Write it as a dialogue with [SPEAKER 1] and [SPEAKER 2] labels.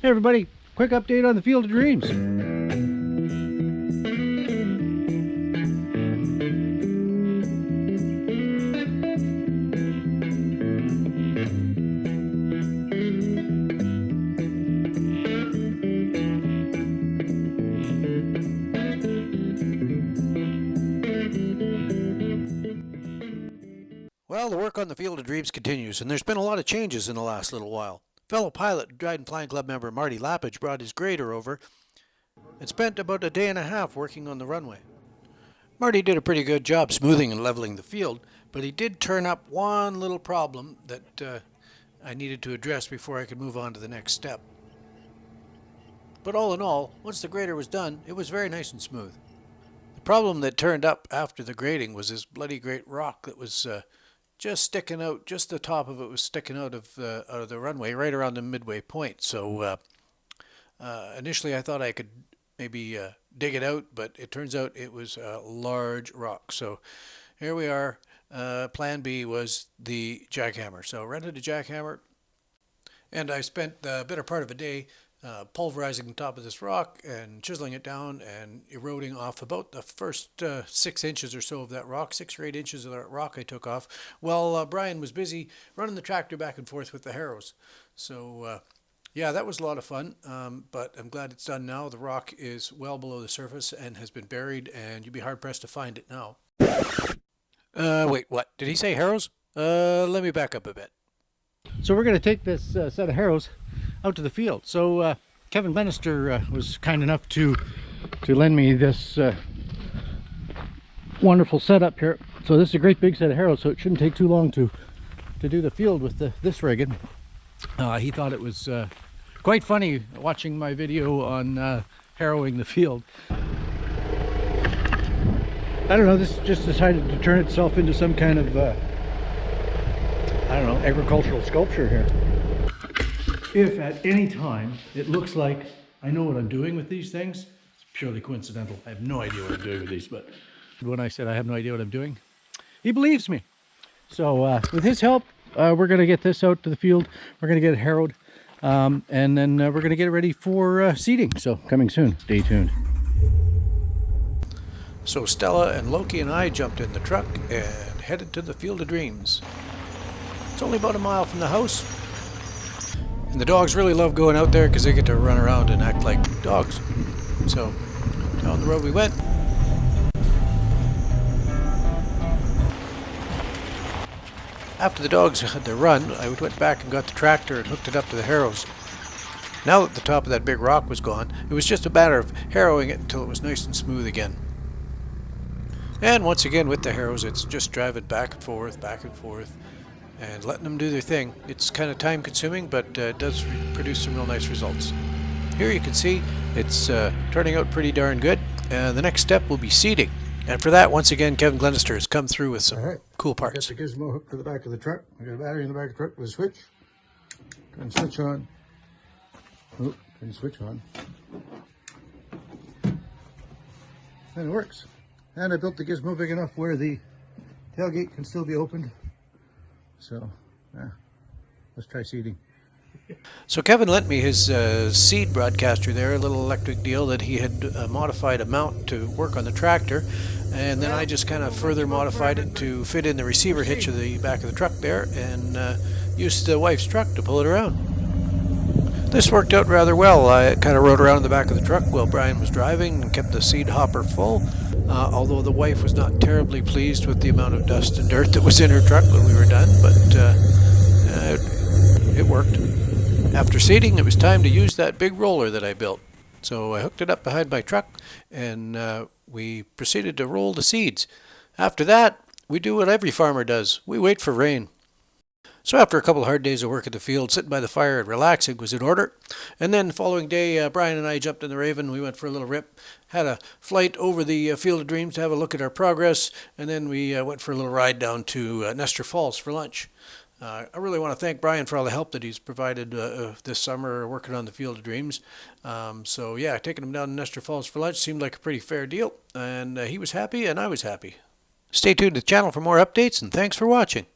[SPEAKER 1] Hey everybody, quick update on the Field of Dreams.
[SPEAKER 2] Well, the work on the Field of Dreams continues, and there's been a lot of changes in the last little while. Fellow pilot, Dryden Flying Club member Marty Lappage brought his grader over and spent about a day and a half working on the runway. Marty did a pretty good job smoothing and leveling the field, but he did turn up one little problem that I needed to address before I could move on to the next step. But all in all, once the grader was done, it was very nice and smooth. The problem that turned up after the grading was this bloody great rock that was just sticking out, just the top of it was sticking out of the runway right around the midway point. So initially I thought I could maybe dig it out, but it turns out it was a large rock. So here we are. Plan B was the jackhammer. So I rented a jackhammer, and I spent the better part of a day pulverizing the top of this rock and chiseling it down and eroding off about the first 6 inches or so of that rock, 6 or 8 inches of that rock I took off, while Brian was busy running the tractor back and forth with the harrows. So yeah, that was a lot of fun, but I'm glad it's done now. The rock is well below the surface and has been buried, and you'd be hard-pressed to find it now. Wait, what? Did he say harrows? Let me back up a bit.
[SPEAKER 1] So we're going to take this set of harrows out to the field. So Kevin Glenister was kind enough to lend me this wonderful setup here. So this is a great big set of harrows, so it shouldn't take too long to do the field with this rigging. He thought it was quite funny watching my video on harrowing the field. I don't know, this just decided to turn itself into some kind of I don't know, agricultural sculpture here. If at any time it looks like I know what I'm doing with these things, it's purely coincidental. I have no idea what I'm doing with these, but when I said I have no idea what I'm doing, he believes me. So with his help, we're going to get this out to the field. We're going to get it harrowed, and then we're going to get it ready for seeding. So coming soon. Stay tuned.
[SPEAKER 2] So Stella and Loki and I jumped in the truck and headed to the Field of Dreams. It's only about a mile from the house. And the dogs really love going out there because they get to run around and act like dogs. So, down the road we went. After the dogs had their run, I went back and got the tractor and hooked it up to the harrows. Now that the top of that big rock was gone, it was just a matter of harrowing it until it was nice and smooth again. And once again with the harrows, it's just driving back and forth, and letting them do their thing. It's kind of time consuming, but it does produce some real nice results. Here you can see it's turning out pretty darn good. The next step will be seeding. And for that, once again, Kevin Glenister has come through with some cool parts.
[SPEAKER 1] I got the gizmo hooked to the back of the truck. I got a battery in the back of the truck with a switch. Turn the switch on. Oh, turn the switch on. And it works. And I built the gizmo big enough where the tailgate can still be opened. So, yeah, let's try seeding.
[SPEAKER 2] So Kevin lent me his seed broadcaster there, a little electric deal that he had modified a mount to work on the tractor, and then I just kind of further modified it to fit in the receiver hitch of the back of the truck there, and used the wife's truck to pull it around. This worked out rather well. I kind of rode around the back of the truck while Brian was driving and kept the seed hopper full, although the wife was not terribly pleased with the amount of dust and dirt that was in her truck when we were done, but it worked. After seeding, it was time to use that big roller that I built. So I hooked it up behind my truck, and we proceeded to roll the seeds. After that, we do what every farmer does. We wait for rain. So after a couple of hard days of work at the field, sitting by the fire and relaxing was in order. And then the following day, Brian and I jumped in the Raven. We went for a little rip, had a flight over the Field of Dreams to have a look at our progress, and then we went for a little ride down to Nestor Falls for lunch. I really want to thank Brian for all the help that he's provided this summer working on the Field of Dreams. So yeah, taking him down to Nestor Falls for lunch seemed like a pretty fair deal, and he was happy and I was happy. Stay tuned to the channel for more updates, and thanks for watching.